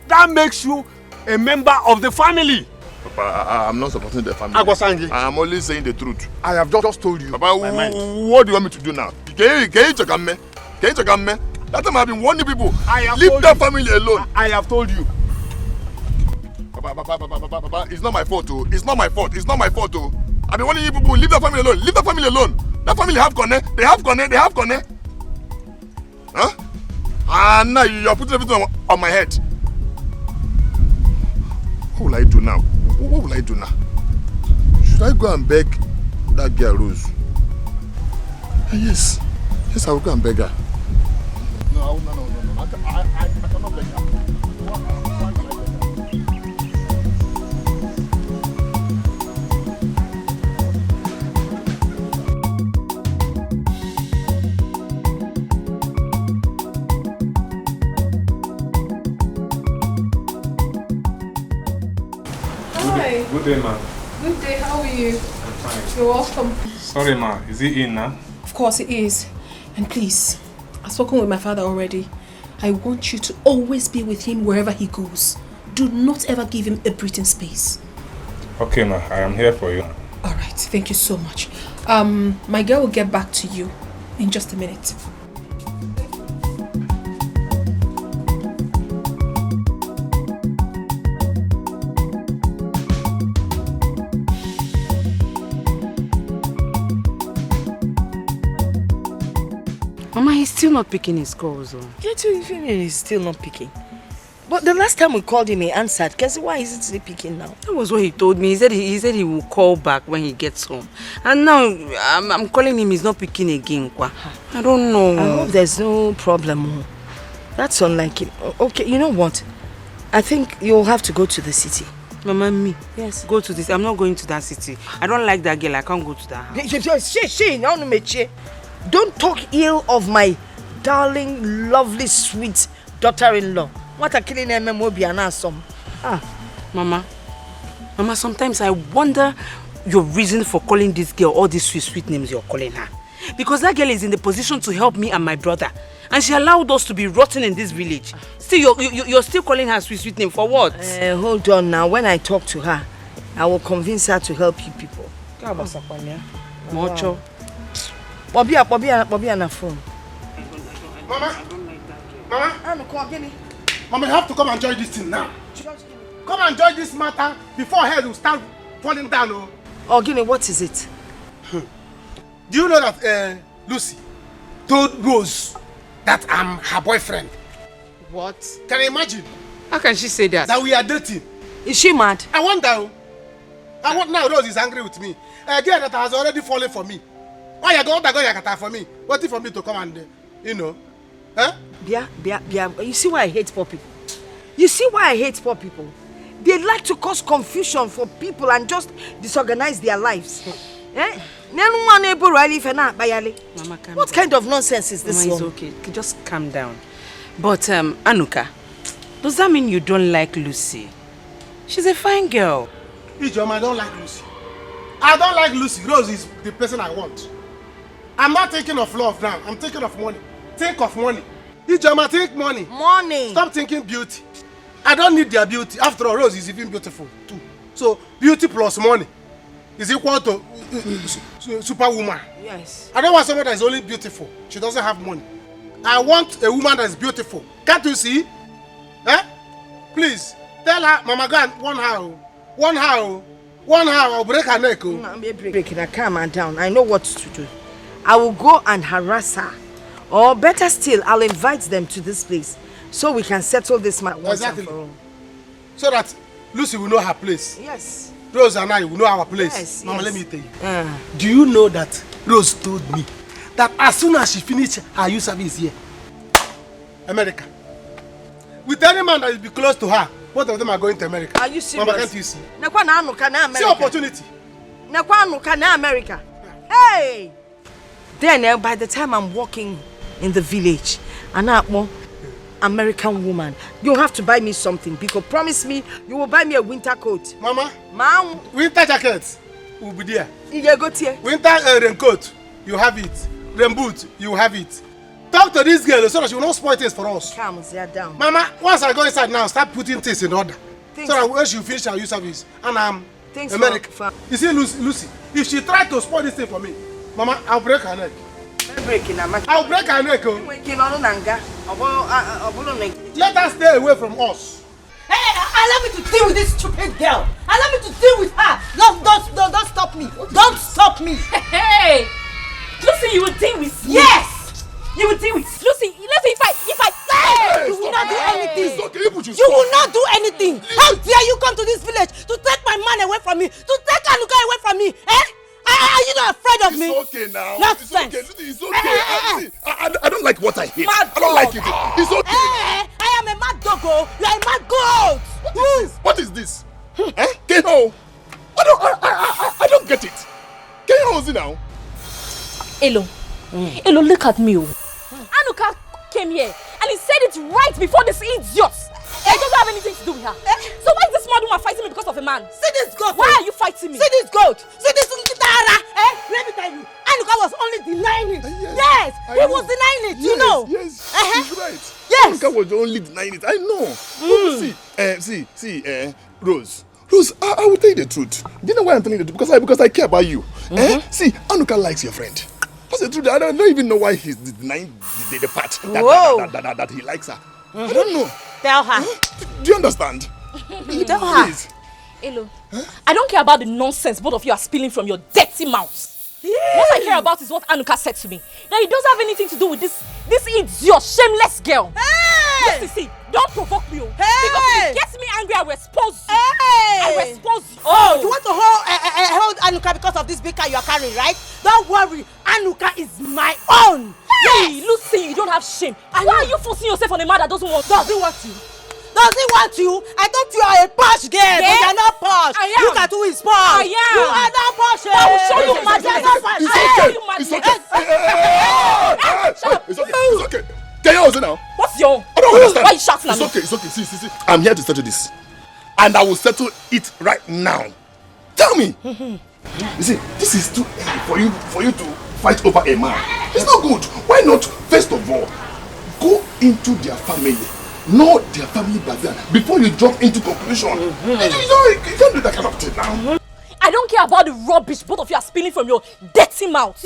That makes you a member of the family. Papa, I'm not supporting the family. I'm only saying the truth. I have just told you. Papa, what do you want me to do now? Can you check on me? That time I've been warning people. Leave that family alone. I have told you. Papa, it's not my fault, oh. It's not my fault. It's not my fault, oh. I've been warning you people. Leave that family alone. Leave that family alone. That family have gone. They have gone. Huh? And now you're putting everything on my head. What will I do now? What will I do now? Should I go and beg that girl Rose? Yes, I will go and beg her. No. I cannot beg her. Good day, ma. Good day, how are you? I'm fine. You're welcome. Sorry, ma. Is he in now? Of course it is. And please, I've spoken with my father already. I want you to always be with him wherever he goes. Do not ever give him a breathing space. Okay, ma. I am here for you. Alright, thank you so much. My girl will get back to you in just a minute. Mama, he's still not picking his calls. Yeah, too, he's still not picking. But the last time we called him, he answered. Guess why isn't he picking now? That was what he told me. He said he will call back when he gets home. And now I'm calling him, he's not picking again. I don't know. I hope there's no problem. That's unlike him. Okay, you know what? I think you'll have to go to the city. Mama, me? Yes. Go to this. I'm not going to that city. I don't like that girl. I can't go to that house. Don't talk ill of my darling, lovely, sweet daughter-in-law. What a killing MMO. Mama, sometimes I wonder your reason for calling this girl all these sweet names you're calling her. Because that girl is in the position to help me and my brother. And she allowed us to be rotten in this village. Still, you're still calling her sweet name for what? Hold on now. When I talk to her, I will convince her to help you people. Mocho. Bobby on the phone. Mama, you have to come and join this thing now. Come and join this matter before head will start falling down. Oh, Guinea, what is it? Do you know that Lucy told Rose that I'm her boyfriend? What? Can you imagine? How can she say that? That we are dating. Is she mad? I wonder. Now Rose is angry with me. A girl that has already fallen for me. Why you go Yakata for me? Waiting for me to come and, Huh? You see why I hate poor people? They like to cause confusion for people and just disorganize their lives. Mama, what kind of nonsense is this? Mama, it's okay. Just calm down. But, Anuka, does that mean you don't like Lucy? She's a fine girl. Ijoma, I don't like Lucy. I don't like Lucy. Rose is the person I want. I'm not thinking of love now. I'm thinking of money. Think of money. Ijoma, think money. Money. Stop thinking beauty. I don't need their beauty. After all, Rose is even beautiful too. So, beauty plus money. is equal to superwoman. Yes. I don't want someone that is only beautiful. She doesn't have money. I want a woman that is beautiful. Can't you see? Eh? Please, tell her, Mama, go and one hour, I'll break her neck. I'm breaking her, calm her down. I know what to do. I will go and harass her. Or better still, I'll invite them to this place so we can settle this matter once and for all. So that Lucy will know her place. Yes. Rose and I will know our place. Yes, Mama, yes. let me tell you. Do you know that Rose told me that as soon as she finished her youth service here, America, with any man that will be close to her, both of them are going to America. Are you serious? Mama, can't you see? See opportunity. America. Hey! Then by the time I'm walking in the village, an American woman, you have to buy me something because promise me you will buy me a winter coat. Mama, winter jacket will be there. Winter raincoat, you have it. Rain boot, you have it. Talk to this girl so that she will not spoil things for us. Calm down. Mama, once I go inside now, start putting things in order. So that when she finish her youth service, and I'm America. You see, Lucy, if she tries to spoil this thing for me, Mama, I'll break her neck. I'll break her neck. Let her stay away from us. Hey, allow me to deal with this stupid girl. Allow me to deal with her. Don't stop me. Don't stop me. Hey, Lucy, you will deal with me. Yes, you will deal with Lucy. If I hey, you will not do anything. You will not do anything. How dare you come to this village to take my man away from me, to take Anuka away from me? Eh? Are you not afraid of me? It's okay now. Nonsense. It's okay. I don't like what I hear. I don't like it. It's okay. I am a mad doggo. You are a mad goat. What is this? Eh? Keho? I don't get it. Keho is it now? Elo, look at me. Anuka came here and he said it right before this idiot. I don't have anything to do with her. So why is this mad woman fighting me because of a man? See this goat. Why are you fighting me? See this goat. See this Tara. Let me tell you. Anuka was only denying it. Yes, he was denying it. You know. Yes, he's right. Yes. Anuka was only denying it. I know. See, Rose, I will tell you the truth. Do you know why I'm telling you the truth? Because I care about you. See, Anuka likes your friend. That's the truth. I don't even know why he's denying the part that he likes her. I don't know. Tell her. Do you understand? Tell her. Please. Elo, I don't care about the nonsense both of you are spilling from your dirty mouths. What I care about is what Anuka said to me. That it doesn't have anything to do with this idiot, shameless girl. Hey! Listen, see, don't provoke me. Hey! Because if it gets me angry, I will expose you. Hey! I will expose you. Oh, you want to hold Anuka because of this big car you are carrying, right? Don't worry, Anuka is my own. Hey, Lucy, you don't have shame. Why are you forcing yourself on a man that doesn't want you? Doesn't want you? Does he want you? I thought you are a posh girl, but you are not posh. I am. Look at who is posh. I am. You are not posh. I will show you my It's okay. Can you now? What's your? I don't understand. Why are you shouting at me? It's okay. See. I'm here to settle this. And I will settle it right now. Tell me. You see, this is too early for you to fight over a man. It's not good. Why not, first of all, go into their family. Know their family background before you jump into conclusion. You can't do that kind of thing now. I don't care about the rubbish both of you are spilling from your dirty mouth.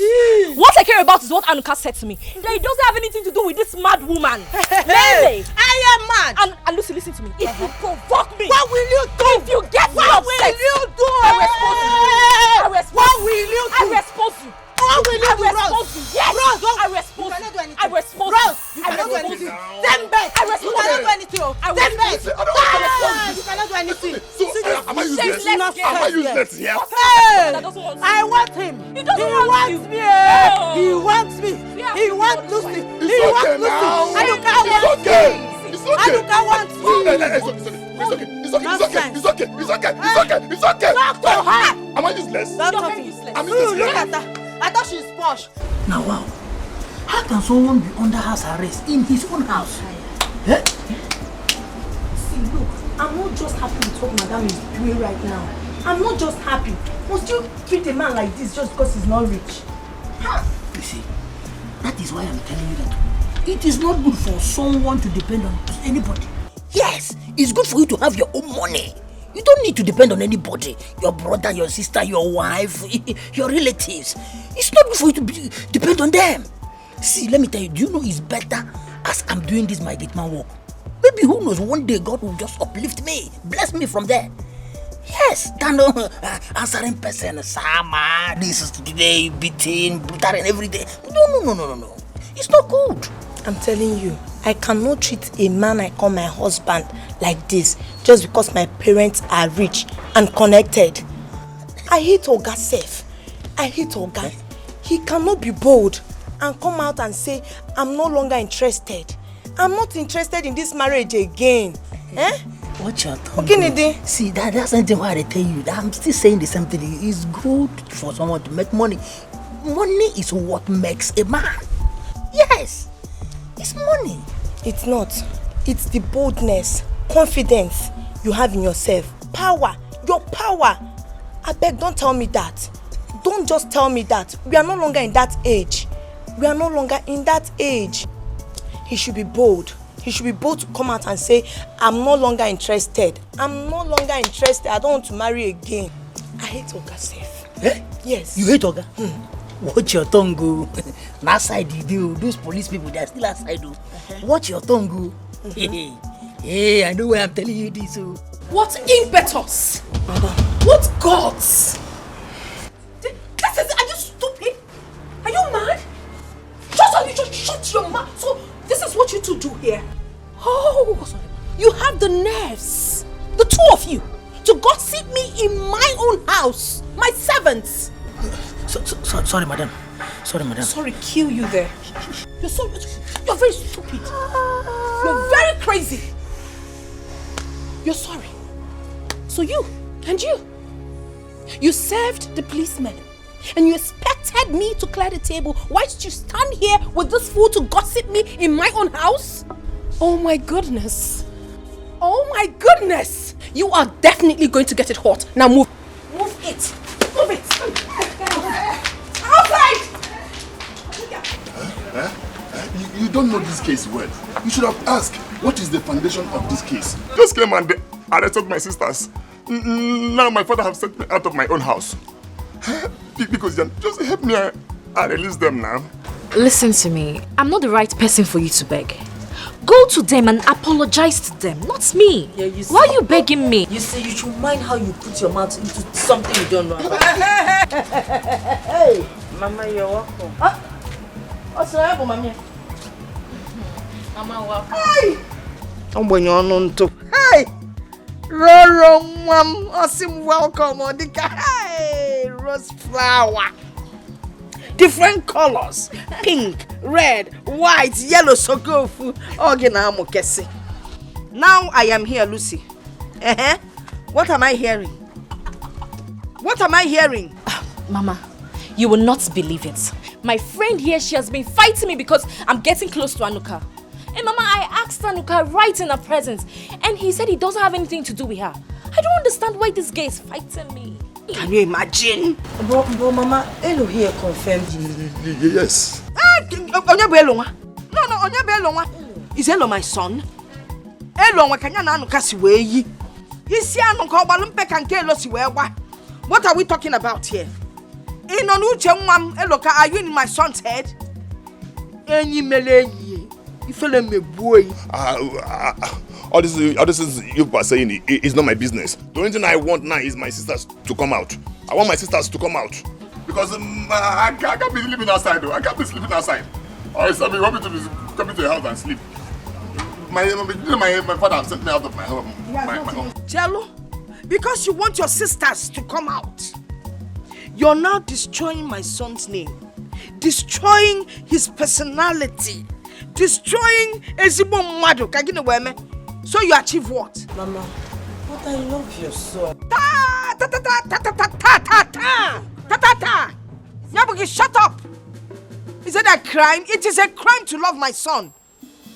What I care about is what Anuka said to me. That it doesn't have anything to do with this mad woman. Hey, I am mad. And Lucy, listen to me. If you provoke me, what will you do? If you get me what upset, will you do? I will expose you. What will you do? I will expose you. What will you do, Rose? Yes. Rose, I will expose you. I will expose you. Rose, you cannot do anything. Stand back. I will expose you. You cannot do anything. Stand back. You cannot do anything. So, am I useless? Am I useless here? Hey, I want him. He doesn't want me. He wants me. He wants Lucy. He wants Lucy. Anuka wants me. Anuka wants me. It's okay. Talk to her. Am I useless? I'm useless. Look at her. I thought she's posh. Now wow. How can someone be under house arrest in his own house? Eh? See, look, I'm not just happy with what Madam is doing right now. I'm not just happy. Must you treat a man like this just because he's not rich? You see, that is why I'm telling you that it is not good for someone to depend on anybody. Yes, it's good for you to have your own money. You don't need to depend on anybody. Your brother, your sister, your wife, your relatives. It's not good for you to depend on them. See, let me tell you, do you know it's better as I'm doing this my gate man work? Maybe who knows, one day God will just uplift me, bless me from there. Yes, than answering person, Sama, this is today, beating, brutal and every day. No. It's not good. I'm telling you, I cannot treat a man I call my husband like this just because my parents are rich and connected. I hate Oga Sef. I hate Oga. He cannot be bold and come out and say, I'm no longer interested. I'm not interested in this marriage again. Watch your tongue. Okay, see, that's something why I tell you. I'm still saying the same thing. It's good for someone to make money. Money is what makes a man. Yes, it's money. It's not. It's the boldness, confidence you have in yourself. Power. Your power. I beg, don't tell me that. Don't just tell me that. We are no longer in that age. We are no longer in that age. He should be bold. He should be bold to come out and say, I'm no longer interested. I'm no longer interested. I don't want to marry again. I hate Oga Sef. Eh? Yes. You hate Oga? Watch your tongue go. That side you do. Those police people, they are still outside though. Watch your tongue go. Hey, I know why I'm telling you this. What impetus? What gods? Are you stupid? Are you mad? Just shut your mouth. So this is what you two do here. Oh, you have the nerves, the two of you, to gossip me in my own house, my servants. Sorry, madam. Sorry, kill you there. You're very stupid. You're very crazy. You're sorry. So you served the policeman and you expected me to clear the table whilst you stand here with this fool to gossip me in my own house? Oh my goodness. Oh my goodness. You are definitely going to get it hot. Now move. Move it. Move it. Outside. You don't know this case well. You should have asked, what is the foundation of this case? Just came and they arrested my sisters. Now my father has sent me out of my own house. Because just help me and release them now. Listen to me. I'm not the right person for you to beg. Go to them and apologize to them, not me. Yeah, you see, why are you begging me? You see, you should mind how you put your mouth into something you don't know about. Hey, Mama, you're welcome. Huh? What's the matter, Mama? Mama, welcome. Hey! I'm going on to. Hey! Roro Mom, awesome welcome, Odika. Hey! Rose flower. Different colors. Pink, red, white, yellow, so go for Oginamokesi. Now I am here, Lucy. What am I hearing? What am I hearing? Mama, you will not believe it. My friend here, she has been fighting me because I'm getting close to Anuka. And Mama, I asked Anuka right in her presence, and he said he doesn't have anything to do with her. I don't understand why this guy is fighting me. Can you imagine? But Mama, Elo here confirmed. Yes. Onyebelonwa. No, Onyebelonwa. Is Elo my son? Elo wakanya na Anuka siwe yi. Isi Anuka obalumpe kanke Elo siwe wa. What are we talking about here? Inonuche nwam Eloka, are you in my son's head? Enyi meleyi. All this is you are saying is not my business. The only thing I want now is my sisters to come out. I want my sisters to come out. Because I can't be living outside though. I can't be sleeping outside. Or if you want me to be coming to your house and sleep. My father has sent me out of my home. My home. Jello, because you want your sisters to come out, you're now destroying my son's name. Destroying his personality. Destroying Ezimo Mado. So you achieve what? Mama, but I love your son. Yabuki, shut up! Is it a crime? It is a crime to love my son.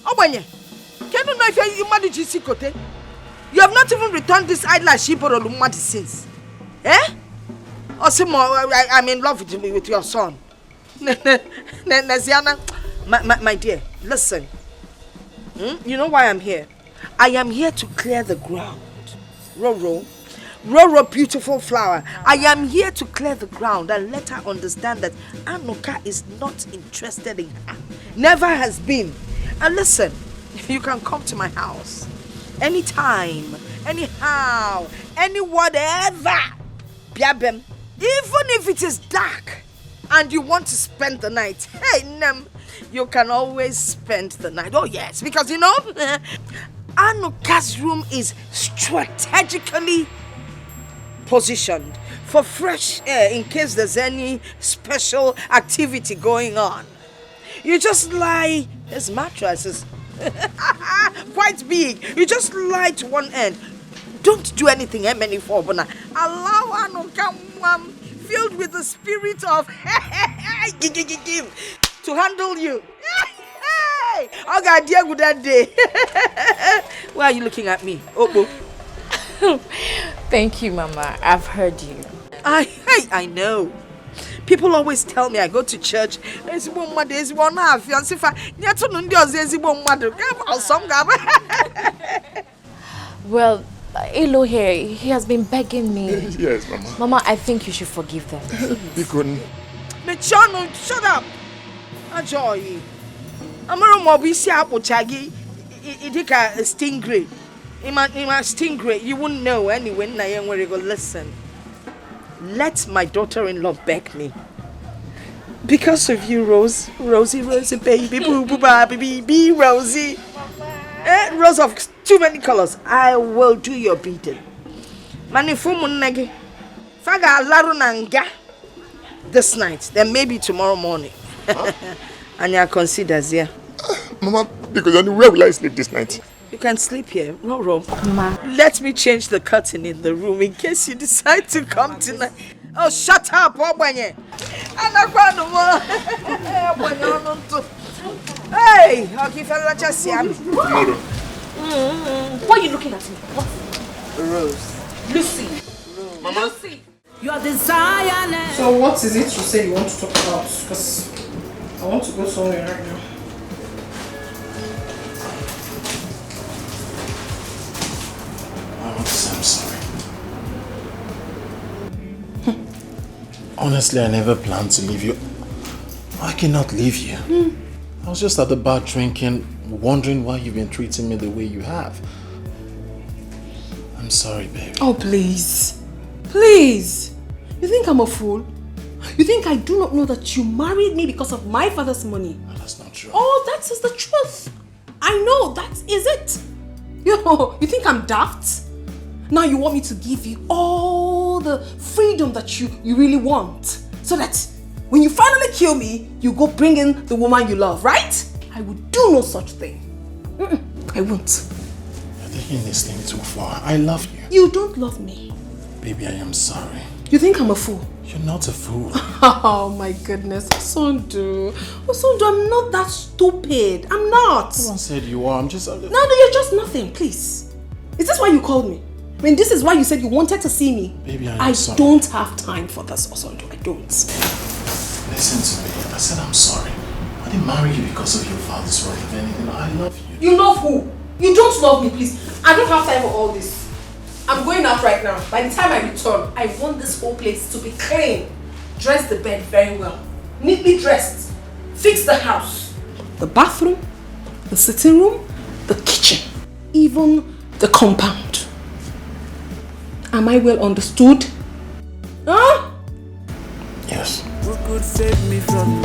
Obanye, can you know if you married Jisikote? You have not even returned this eyelash sheep or Lumadi since. Eh? Osimo, I'm in love with your son. Naziana, my dear, listen. You know why I'm here? I am here to clear the ground. Roro, Roro, beautiful flower, I am here to clear the ground and let her understand that Anuka is not interested in her. Never has been. And listen, you can come to my house anytime, anyhow, any whatever. Biabem, even if it is dark and you want to spend the night, hey, Nem, you can always spend the night. Oh yes, because you know, Anuka's room is strategically positioned for fresh air in case there's any special activity going on. You just lie, his mattress is quite big. You just lie to one end. Don't do anything, many for Bona. Allow Anuka filled with the spirit of to handle you. Oh God, dear good that day. Why are you looking at me? Obo. Thank you, Mama. I've heard you. I know. People always tell me I go to church. Well, Elo here, he has been begging me. Yes, Mama. Mama, I think you should forgive them. Bikon. Mechono, shut up. Ajoy. Amaro Mobisi Apple Chagi. Idika stingray. Ima stingray. You wouldn't know anyway. Listen. Let my daughter-in-law beg me. Because of you, Rosie, baby, boo, baby, Rosie. Rose of too many colors. I will do your beating. Manifumunagi. Faga larunanga. This night, then maybe tomorrow morning. And you considers here. Mama, because where will I sleep this night? You can sleep here, Roro. Mama. Let me change the curtain in the room in case you decide to come tonight. Oh, shut up, Obanye. Hey, I'll give you a chance. Why are you looking at me? What? Rose. Lucy. Mama. Lucy. Your desire. So what is it you say you want to talk about? Because I want to go somewhere right now. I'm sorry. Honestly, I never planned to leave you. I cannot leave you. I was just at the bar drinking, wondering why you've been treating me the way you have. I'm sorry, baby. Oh, please. Please. You think I'm a fool? You think I do not know that you married me because of my father's money? No, that's not true. Oh, that is the truth. I know, that is it. You think I'm daft? Now you want me to give you all the freedom that you really want. So that when you finally kill me, you go bring in the woman you love, right? I would do no such thing. I won't. You're taking this thing too far. I love you. You don't love me. Baby, I am sorry. You think I'm a fool? You're not a fool. Oh my goodness, Osondu, I'm not that stupid. I'm not. No one said you are. I'm just... No, you're just nothing, please. Is this why you called me? I mean, this is why you said you wanted to see me. Baby, I sorry. don't have time for this, Osondu. I don't. Listen to me. I said I'm sorry. I didn't marry you because of your father's work, if anything. I love you. You love who? You don't love me, please. I don't have time for all this. I'm going out right now. By the time I return, I want this whole place to be clean. Dress the bed very well. Neatly dressed. Fix the house. The bathroom, the sitting room, the kitchen, even the compound. Am I well understood? Huh? Yes. Who could save me from